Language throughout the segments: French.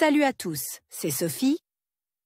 Salut à tous, c'est Sophie.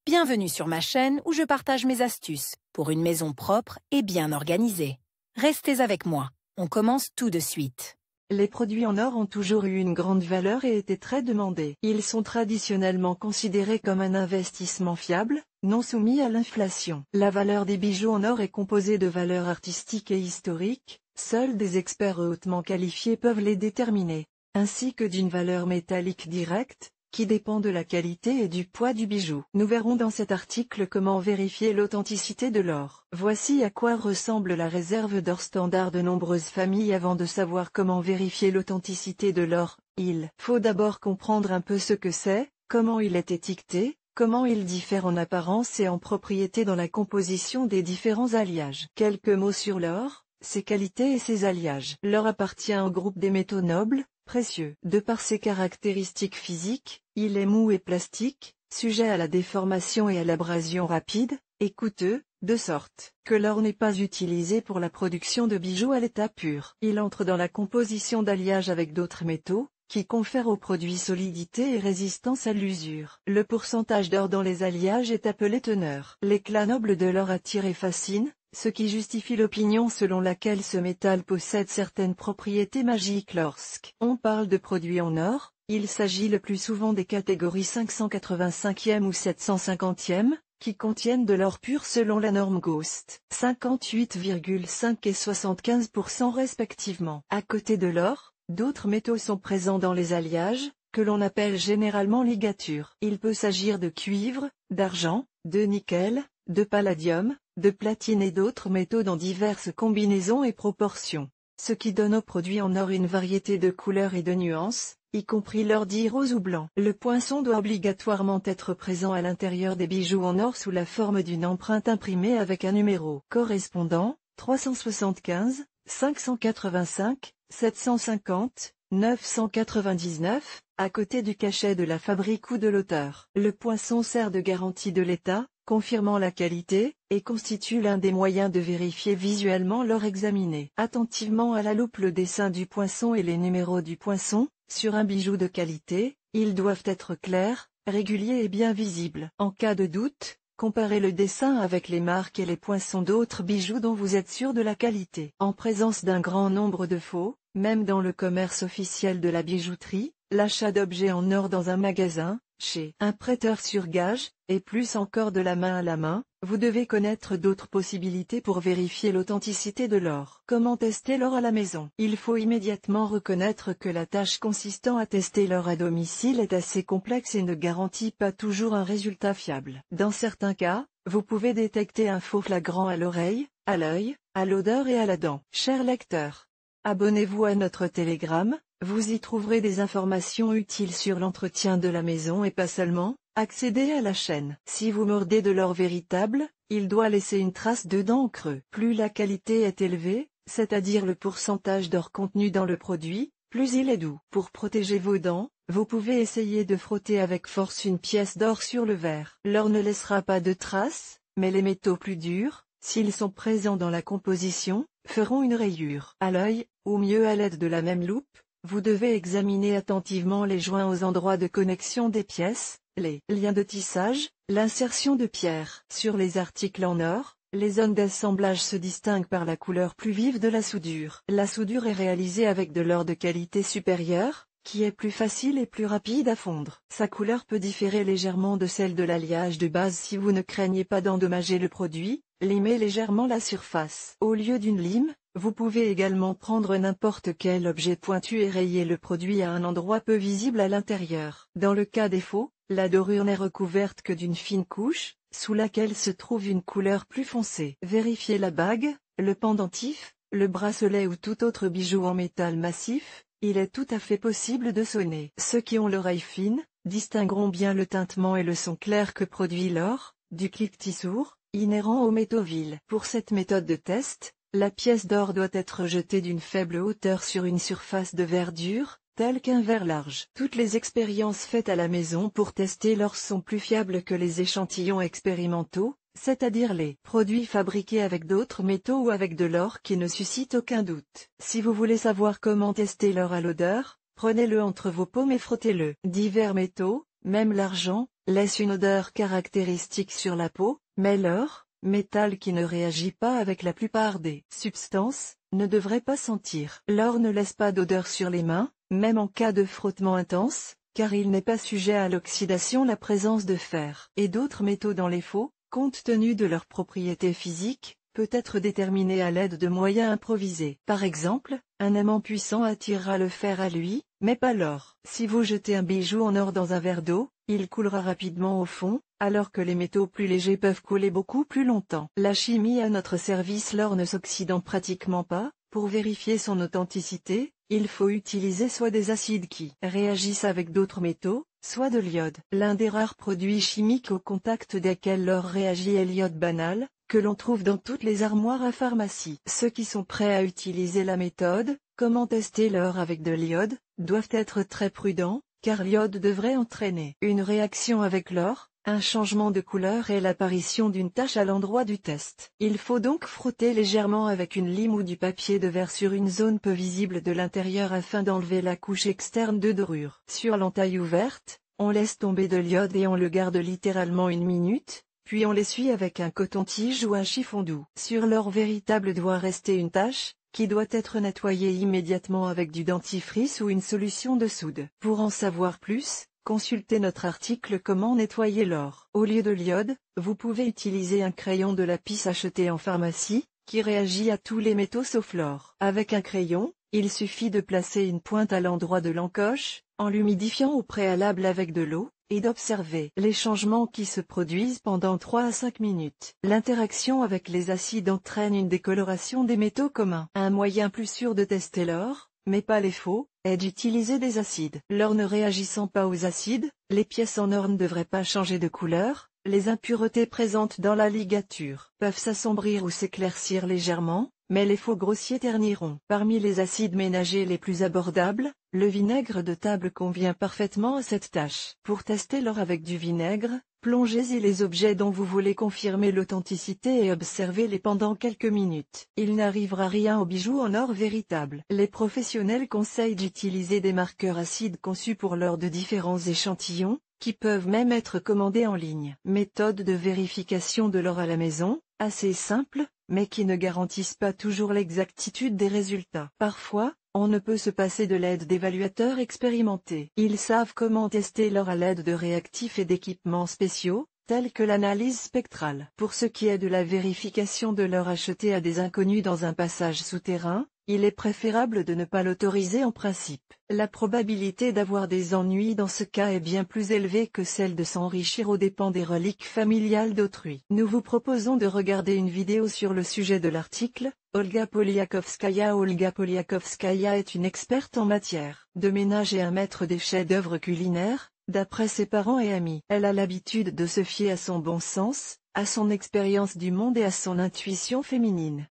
Bienvenue sur ma chaîne où je partage mes astuces pour une maison propre et bien organisée. Restez avec moi, on commence tout de suite. Les produits en or ont toujours eu une grande valeur et étaient très demandés. Ils sont traditionnellement considérés comme un investissement fiable, non soumis à l'inflation. La valeur des bijoux en or est composée de valeurs artistiques et historiques, seuls des experts hautement qualifiés peuvent les déterminer, ainsi que d'une valeur métallique directe, qui dépend de la qualité et du poids du bijou. Nous verrons dans cet article comment vérifier l'authenticité de l'or. Voici à quoi ressemble la réserve d'or standard de nombreuses familles. Avant de savoir comment vérifier l'authenticité de l'or, il faut d'abord comprendre un peu ce que c'est, comment il est étiqueté, comment il diffère en apparence et en propriété dans la composition des différents alliages. Quelques mots sur l'or, ses qualités et ses alliages. L'or appartient au groupe des métaux nobles, précieux. De par ses caractéristiques physiques, il est mou et plastique, sujet à la déformation et à l'abrasion rapide, et coûteux, de sorte que l'or n'est pas utilisé pour la production de bijoux à l'état pur. Il entre dans la composition d'alliages avec d'autres métaux, qui confèrent au produit solidité et résistance à l'usure. Le pourcentage d'or dans les alliages est appelé teneur. L'éclat noble de l'or attire et fascine, ce qui justifie l'opinion selon laquelle ce métal possède certaines propriétés magiques. Lorsqu'on parle de produits en or, il s'agit le plus souvent des catégories 585e ou 750e, qui contiennent de l'or pur selon la norme GOST, 58,5 et 75% respectivement. À côté de l'or, d'autres métaux sont présents dans les alliages, que l'on appelle généralement ligatures. Il peut s'agir de cuivre, d'argent, de nickel, de palladium, de platine et d'autres métaux dans diverses combinaisons et proportions, ce qui donne aux produits en or une variété de couleurs et de nuances, y compris l'or dit rose ou blanc. Le poinçon doit obligatoirement être présent à l'intérieur des bijoux en or sous la forme d'une empreinte imprimée avec un numéro correspondant, 375, 585, 750, 999, à côté du cachet de la fabrique ou de l'auteur. Le poinçon sert de garantie de l'état, confirmant la qualité, et constitue l'un des moyens de vérifier visuellement l'or examiné. Attentivement à la loupe le dessin du poinçon et les numéros du poinçon. Sur un bijou de qualité, ils doivent être clairs, réguliers et bien visibles. En cas de doute, comparez le dessin avec les marques et les poinçons d'autres bijoux dont vous êtes sûr de la qualité. En présence d'un grand nombre de faux, même dans le commerce officiel de la bijouterie, l'achat d'objets en or dans un magasin, chez un prêteur sur gage, et plus encore de la main à la main, vous devez connaître d'autres possibilités pour vérifier l'authenticité de l'or. Comment tester l'or à la maison? Il faut immédiatement reconnaître que la tâche consistant à tester l'or à domicile est assez complexe et ne garantit pas toujours un résultat fiable. Dans certains cas, vous pouvez détecter un faux flagrant à l'oreille, à l'œil, à l'odeur et à la dent. Chers lecteurs, abonnez-vous à notre Telegram, vous y trouverez des informations utiles sur l'entretien de la maison et pas seulement. Accédez à la chaîne. Si vous mordez de l'or véritable, il doit laisser une trace de dent en creux. Plus la qualité est élevée, c'est-à-dire le pourcentage d'or contenu dans le produit, plus il est doux. Pour protéger vos dents, vous pouvez essayer de frotter avec force une pièce d'or sur le verre. L'or ne laissera pas de traces, mais les métaux plus durs, s'ils sont présents dans la composition, feront une rayure. À l'œil, ou mieux à l'aide de la même loupe, vous devez examiner attentivement les joints aux endroits de connexion des pièces, les liens de tissage, l'insertion de pierres. Sur les articles en or, les zones d'assemblage se distinguent par la couleur plus vive de la soudure. La soudure est réalisée avec de l'or de qualité supérieure, qui est plus facile et plus rapide à fondre. Sa couleur peut différer légèrement de celle de l'alliage de base. Si vous ne craignez pas d'endommager le produit, limez légèrement la surface. Au lieu d'une lime, vous pouvez également prendre n'importe quel objet pointu et rayer le produit à un endroit peu visible à l'intérieur. Dans le cas des faux, la dorure n'est recouverte que d'une fine couche, sous laquelle se trouve une couleur plus foncée. Vérifiez la bague, le pendentif, le bracelet ou tout autre bijou en métal massif, il est tout à fait possible de sonner. Ceux qui ont l'oreille fine, distingueront bien le tintement et le son clair que produit l'or, du cliquetis sourd, inhérent aux métaux vils. Pour cette méthode de test, la pièce d'or doit être jetée d'une faible hauteur sur une surface de verre dur, telle qu'un verre large. Toutes les expériences faites à la maison pour tester l'or sont plus fiables que les échantillons expérimentaux, c'est-à-dire les produits fabriqués avec d'autres métaux ou avec de l'or qui ne suscitent aucun doute. Si vous voulez savoir comment tester l'or à l'odeur, prenez-le entre vos paumes et frottez-le. Divers métaux, Même l'argent laisse une odeur caractéristique sur la peau, mais l'or, métal qui ne réagit pas avec la plupart des substances, ne devrait pas sentir. L'or ne laisse pas d'odeur sur les mains, même en cas de frottement intense, car il n'est pas sujet à l'oxydation. La présence de fer et d'autres métaux dans les faux, compte tenu de leurs propriétés physiques, peut être déterminée à l'aide de moyens improvisés. Par exemple, un aimant puissant attirera le fer à lui, mais pas l'or. Si vous jetez un bijou en or dans un verre d'eau, il coulera rapidement au fond, alors que les métaux plus légers peuvent couler beaucoup plus longtemps. La chimie à notre service. L'or ne s'oxydant pratiquement pas, pour vérifier son authenticité, il faut utiliser soit des acides qui réagissent avec d'autres métaux, soit de l'iode. L'un des rares produits chimiques au contact desquels l'or réagit est l'iode banal, que l'on trouve dans toutes les armoires à pharmacie. Ceux qui sont prêts à utiliser la méthode, comment tester l'or avec de l'iode, doivent être très prudents, car l'iode devrait entraîner une réaction avec l'or, un changement de couleur et l'apparition d'une tache à l'endroit du test. Il faut donc frotter légèrement avec une lime ou du papier de verre sur une zone peu visible de l'intérieur afin d'enlever la couche externe de dorure. Sur l'entaille ouverte, on laisse tomber de l'iode et on le garde littéralement 1 minute, puis on l'essuie avec un coton-tige ou un chiffon doux. Sur l'or véritable doit rester une tache, qui doit être nettoyée immédiatement avec du dentifrice ou une solution de soude. Pour en savoir plus, consultez notre article Comment nettoyer l'or. Au lieu de l'iode, vous pouvez utiliser un crayon de lapis acheté en pharmacie, qui réagit à tous les métaux sauf l'or. Avec un crayon, il suffit de placer une pointe à l'endroit de l'encoche, en l'humidifiant au préalable avec de l'eau, et d'observer les changements qui se produisent pendant 3 à 5 minutes. L'interaction avec les acides entraîne une décoloration des métaux communs. Un moyen plus sûr de tester l'or, mais pas les faux, est d'utiliser des acides. L'or ne réagissant pas aux acides, les pièces en or ne devraient pas changer de couleur. Les impuretés présentes dans la ligature peuvent s'assombrir ou s'éclaircir légèrement, mais les faux grossiers terniront. Parmi les acides ménagers les plus abordables, le vinaigre de table convient parfaitement à cette tâche. Pour tester l'or avec du vinaigre, plongez-y les objets dont vous voulez confirmer l'authenticité et observez-les pendant quelques minutes. Il n'arrivera rien aux bijoux en or véritable. Les professionnels conseillent d'utiliser des marqueurs acides conçus pour l'or de différents échantillons, qui peuvent même être commandés en ligne. Méthode de vérification de l'or à la maison, assez simple, mais qui ne garantissent pas toujours l'exactitude des résultats. Parfois, on ne peut se passer de l'aide d'évaluateurs expérimentés. Ils savent comment tester l'or à l'aide de réactifs et d'équipements spéciaux, tels que l'analyse spectrale. Pour ce qui est de la vérification de l'or acheté à des inconnus dans un passage souterrain, il est préférable de ne pas l'autoriser en principe. La probabilité d'avoir des ennuis dans ce cas est bien plus élevée que celle de s'enrichir aux dépens des reliques familiales d'autrui. Nous vous proposons de regarder une vidéo sur le sujet de l'article. Olga Poliakovskaya. Olga Poliakovskaya est une experte en matière de ménage et un maître des chefs-d'œuvre culinaires, d'après ses parents et amis. Elle a l'habitude de se fier à son bon sens, à son expérience du monde et à son intuition féminine.